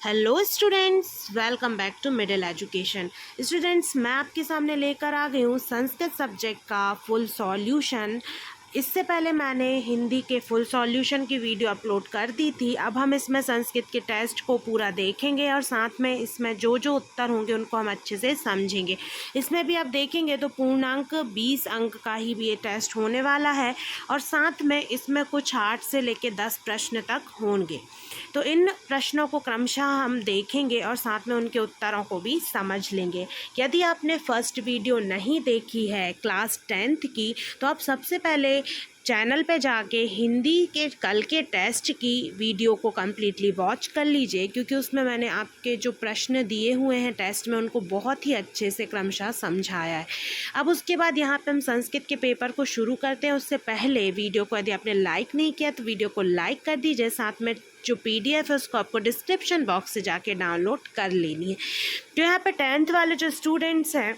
Hello students, welcome back to middle education. Students, मैं आपके सामने लेकर आ गई हूँ संस्कृत सब्जेक्ट का फुल सॉल्यूशन। इससे पहले मैंने हिंदी के फुल सॉल्यूशन की वीडियो अपलोड कर दी थी। अब हम इसमें संस्कृत के टेस्ट को पूरा देखेंगे और साथ में इसमें जो जो उत्तर होंगे उनको हम अच्छे से समझेंगे। इसमें भी आप देखेंगे तो पूर्णांक 20 अंक का ही भी ये टेस्ट होने वाला है और साथ में इसमें कुछ 8 से लेकर 10 प्रश्न तक होंगे। तो इन प्रश्नों को क्रमशः हम देखेंगे और साथ में उनके उत्तरों को भी समझ लेंगे। यदि आपने फर्स्ट वीडियो नहीं देखी है क्लास 10th की, तो आप सबसे पहले चैनल पे जाके हिंदी के कल के टेस्ट की वीडियो को कम्प्लीटली वॉच कर लीजिए, क्योंकि उसमें मैंने आपके जो प्रश्न दिए हुए हैं टेस्ट में उनको बहुत ही अच्छे से क्रमशः समझाया है। अब उसके बाद यहाँ पे हम संस्कृत के पेपर को शुरू करते हैं। उससे पहले वीडियो को यदि आपने लाइक नहीं किया तो वीडियो को लाइक कर दीजिए। साथ में जो PDF है उसको आपको डिस्क्रिप्शन बॉक्स से जाके डाउनलोड कर लेनी है। तो यहाँ पे 10th वाले जो स्टूडेंट्स हैं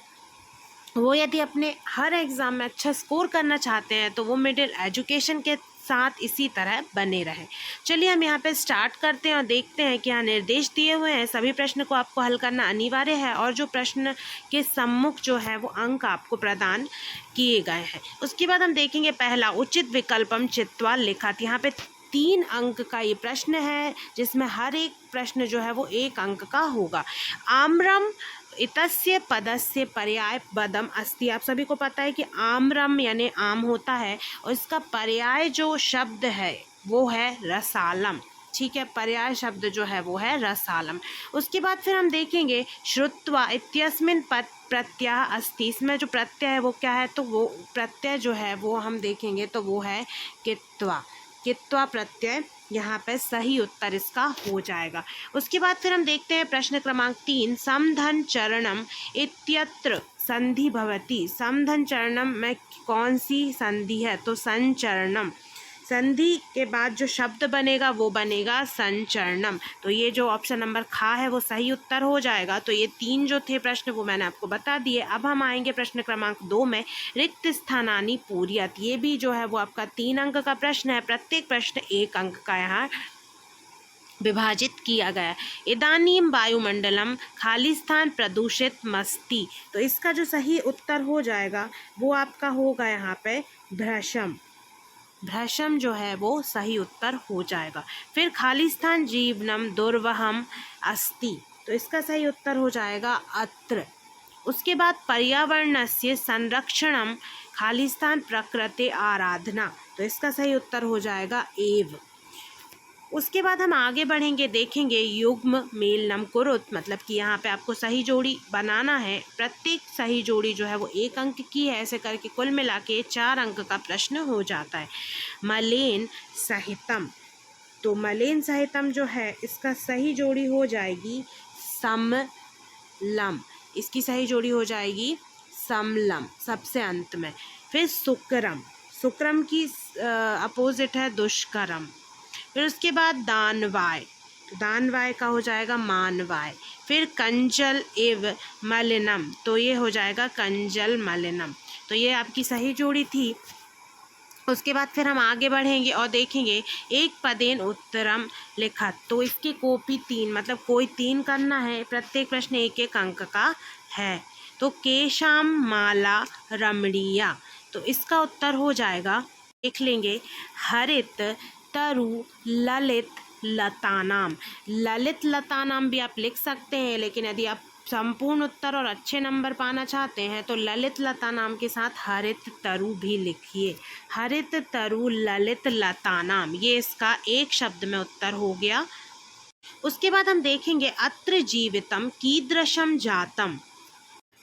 वो यदि अपने हर एग्ज़ाम में अच्छा स्कोर करना चाहते हैं तो वो मिडिल एजुकेशन के साथ इसी तरह बने रहें। चलिए हम यहाँ पे स्टार्ट करते हैं और देखते हैं क्या निर्देश दिए हुए हैं। सभी प्रश्न को आपको हल करना अनिवार्य है और जो प्रश्न के सम्मुख जो है वो अंक आपको प्रदान किए गए हैं। उसके बाद हम देखेंगे पहला, उचित विकल्पम चित्वा लिखत। यहाँ पे 3 अंक का ये प्रश्न है जिसमें हर एक प्रश्न जो है वो 1 अंक का होगा। आम्रम इतस्य पदस्य पर्याय पदम अस्ति। आप सभी को पता है कि आम्रम यानी आम होता है और इसका पर्याय जो शब्द है वो है रसालम। ठीक है, पर्याय शब्द जो है वो है रसालम। उसके बाद फिर हम देखेंगे श्रुत्वा इत्यस्मिन् पद प्रत्यय अस्ति। इसमें जो प्रत्यय है वो क्या है, तो वो प्रत्यय जो है वो हम देखेंगे तो वो है कित्वा। कित्वा प्रत्यय यहाँ पे सही उत्तर इसका हो जाएगा। उसके बाद फिर हम देखते हैं प्रश्न क्रमांक 3, समधन चरणम इत्यत्र संधि भवति। समधन चरणम में कौन सी संधि है, तो संचरणम। संधि के बाद जो शब्द बनेगा वो बनेगा संचरणम। तो ये जो ऑप्शन नंबर खा है वो सही उत्तर हो जाएगा। तो ये 3 जो थे प्रश्न वो मैंने आपको बता दिए। अब हम आएंगे प्रश्न क्रमांक 2 में, रिक्त स्थानानि पूर्यत। ये भी जो है वो आपका 3 अंक का प्रश्न है। प्रत्येक प्रश्न 1 अंक का यहाँ विभाजित किया गया। इदानीम वायुमंडलम खाली स्थान प्रदूषित मस्ति। तो इसका जो सही उत्तर हो जाएगा वो आपका होगा यहाँ पे भ्रशम। भ्रशम जो है वो सही उत्तर हो जाएगा। फिर खाली स्थान जीवनम दुर्वहम अस्ति। तो इसका सही उत्तर हो जाएगा अत्र। उसके बाद पर्यावरणस्य संरक्षणम खाली स्थान प्रकृति आराधना। तो इसका सही उत्तर हो जाएगा एव। उसके बाद हम आगे बढ़ेंगे, देखेंगे युग्म मेलनम कुरुत। मतलब कि यहाँ पे आपको सही जोड़ी बनाना है। प्रत्येक सही जोड़ी जो है वो 1 अंक की है। ऐसे करके कुल मिला के 4 अंक का प्रश्न हो जाता है। मलेन सहितम। तो मलेन सहितम जो है इसका सही जोड़ी हो जाएगी समलम। इसकी सही जोड़ी हो जाएगी समलम सबसे अंत में। फिर सुक्रम। सुक्रम की अपोजिट है दुष्करम। फिर उसके बाद दानवाय। तो दानवाय का हो जाएगा मानवाय। फिर कंजल एव मलिनम। तो ये हो जाएगा कंजल मलिनम। तो ये आपकी सही जोड़ी थी। उसके बाद फिर हम आगे बढ़ेंगे और देखेंगे एक पदेन उत्तरम लिखत। तो इसकी कॉपी 3, मतलब कोई 3 करना है। प्रत्येक प्रश्न 1-1 अंक का है। तो केशाम माला रमणीया। तो इसका उत्तर हो जाएगा, देख लेंगे, हरित तरु ललित लतानाम। ललित लतानाम भी आप लिख सकते हैं, लेकिन यदि आप संपूर्ण उत्तर और अच्छे नंबर पाना चाहते हैं तो ललित लतानाम के साथ हरित तरु भी लिखिए। हरित तरु ललित लतानाम, ये इसका एक शब्द में उत्तर हो गया। उसके बाद हम देखेंगे अत्र जीवितम कीदृशम जातम।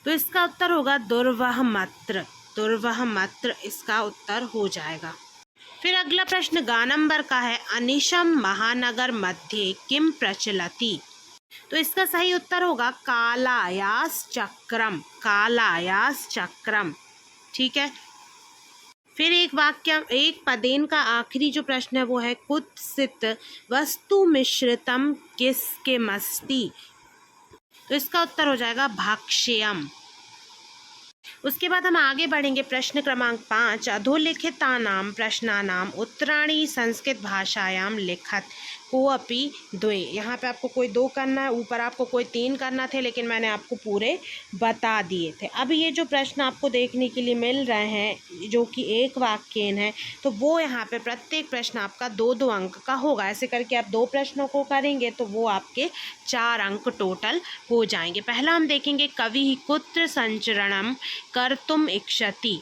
तो इसका उत्तर होगा दुर्वहमत्र। दुर्वहमत्र इसका उत्तर हो जाएगा। फिर अगला प्रश्न गा नंबर का है, अनिशम महानगर मध्ये किम प्रचलति। तो इसका सही उत्तर होगा कालायास चक्रम। कालायास चक्रम। ठीक है। फिर एक वाक्य, एक पदेन का आखिरी जो प्रश्न है वो है कुत्सित वस्तु मिश्रितम किसके मस्ति। तो इसका उत्तर हो जाएगा भक्ष्यम। उसके बाद हम आगे बढ़ेंगे प्रश्न क्रमांक 5, अधोलिखितानां प्रश्नानां उत्तराणि संस्कृत भाषायां लिखत। कोअपि द्वे। यहाँ पे आपको कोई 2 करना है, ऊपर आपको कोई 3 करना थे, लेकिन मैंने आपको पूरे बता दिए थे। अब ये जो प्रश्न आपको देखने के लिए मिल रहे हैं जो कि एक वाक्यहीन है, तो वो यहाँ पे प्रत्येक प्रश्न आपका 2-2 अंक का होगा। ऐसे करके आप 2 प्रश्नों को करेंगे तो वो आपके 4 अंक टोटल हो जाएंगे। पहला हम देखेंगे कवि कुत्र संचरणम कर्तुम इच्छति।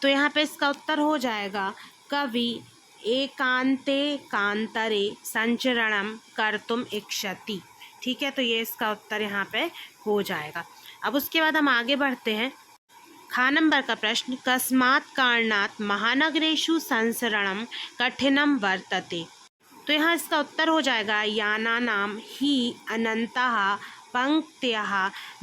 तो यहाँ पे इसका उत्तर हो जाएगा कवि एकांते कांतरे संचरणम कर्तुम इच्छति। ठीक है, तो ये इसका उत्तर यहाँ पे हो जाएगा। अब उसके बाद हम आगे बढ़ते हैं। खा नंबर का प्रश्न, कस्मात् कारणात् महानगरेषु संसरणम कठिनम वर्तते। तो यहाँ इसका उत्तर हो जाएगा यानानां हि अनन्ताः पंक्तयः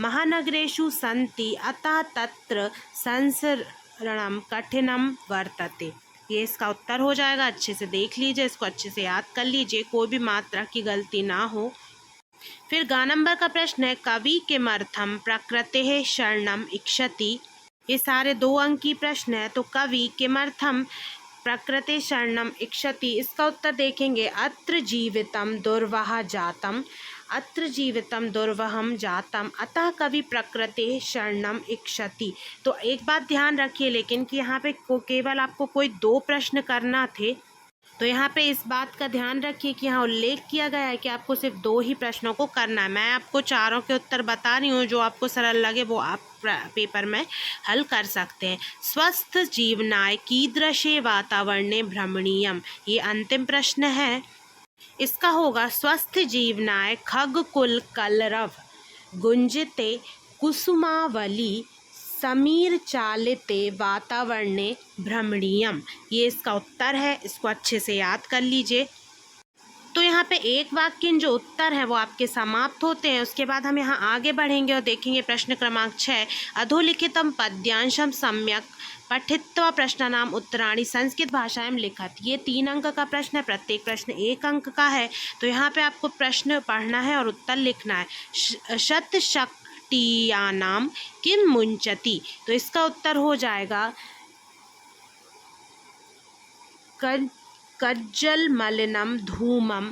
महानगरेषु सन्ति अतः तत्र संसरणं कठिनम वर्तते। ये इसका उत्तर हो जाएगा। अच्छे से देख लीजिए, इसको अच्छे से याद कर लीजिए, कोई भी मात्रा की गलती ना हो। फिर गा नंबर का प्रश्न है कवि किमर्थम प्रकृतेः शरणम इच्छति। ये सारे 2 अंक की प्रश्न है। तो कवि किमर्थम प्रकृते शरणम इच्छति, इसका उत्तर देखेंगे अत्र जीवितम दुर्वह जातम, अत्र जीवितम दुर्वहम जातम अतः कवि प्रकृते शरणम इच्छति। तो एक बात ध्यान रखिए लेकिन कि यहाँ पे केवल आपको कोई 2 प्रश्न करना थे, तो यहाँ पे इस बात का ध्यान रखिए कि यहाँ उल्लेख किया गया है कि आपको सिर्फ 2 ही प्रश्नों को करना है। मैं आपको चारों के उत्तर बता रही हूँ, जो आपको सरल लगे वो आप पेपर में हल कर सकते हैं। स्वस्थ जीवनाय कीदृशे वातावरणे भ्रमणीयम, ये अंतिम प्रश्न है। इसका होगा स्वस्थ जीवनाय खगकुल कलरव गुंजिते कुसुमावली समीर चालिते वातावरणे भ्रमणीयम। ये इसका उत्तर है, इसको अच्छे से याद कर लीजिए। तो यहाँ पे एक वाक्य जो उत्तर है वो आपके समाप्त होते हैं। उसके बाद हम यहाँ आगे बढ़ेंगे और देखेंगे प्रश्न क्रमांक 6, अधोलिखितम पद्यांशम सम्यक पठित्वा प्रश्नानाम उत्तराणि संस्कृत भाषायां लिखत। ये 3 अंक का प्रश्न है, प्रत्येक प्रश्न 1 अंक का है। तो यहाँ पे आपको प्रश्न पढ़ना है और उत्तर लिखना है। शत शक्तियानाम किम मुंचति। तो इसका उत्तर हो जाएगा कज्जल मलिनम धूमम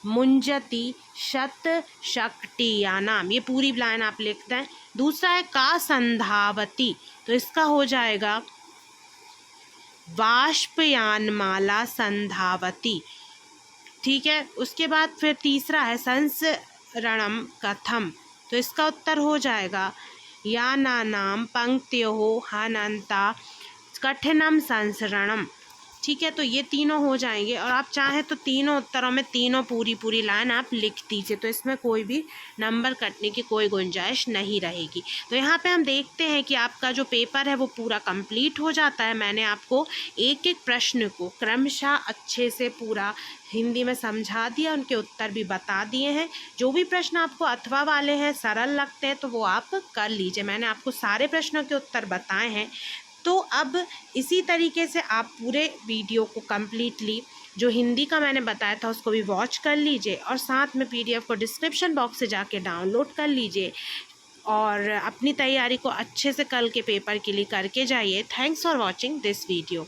मुंजति शत शक्तियानाम। ये पूरी लाइन आप लिखते हैं। दूसरा है का संधावती, तो इसका हो जाएगा वाष्पयानमाला संधावती। ठीक है, उसके बाद फिर तीसरा है संसरणम कथम, तो इसका उत्तर हो जाएगा यानानाम पंक्त्योः हनन्ता कठिनम संसरणम। ठीक है, तो ये तीनों हो जाएंगे और आप चाहें तो तीनों उत्तरों में तीनों पूरी लाइन आप लिख दीजिए, तो इसमें कोई भी नंबर कटने की कोई गुंजाइश नहीं रहेगी। तो यहाँ पे हम देखते हैं कि आपका जो पेपर है वो पूरा कंप्लीट हो जाता है। मैंने आपको एक एक प्रश्न को क्रमशः अच्छे से पूरा हिंदी में समझा दिया, उनके उत्तर भी बता दिए हैं। जो भी प्रश्न आपको अथवा वाले हैं, सरल लगते हैं, तो वो आप कर लीजिए। मैंने आपको सारे प्रश्नों के उत्तर बताए हैं। तो अब इसी तरीके से आप पूरे वीडियो को कम्प्लीटली जो हिंदी का मैंने बताया था उसको भी वॉच कर लीजिए और साथ में PDF को डिस्क्रिप्शन बॉक्स से जाके डाउनलोड कर लीजिए और अपनी तैयारी को अच्छे से कल के पेपर के लिए करके जाइए। Thanks for watching this video.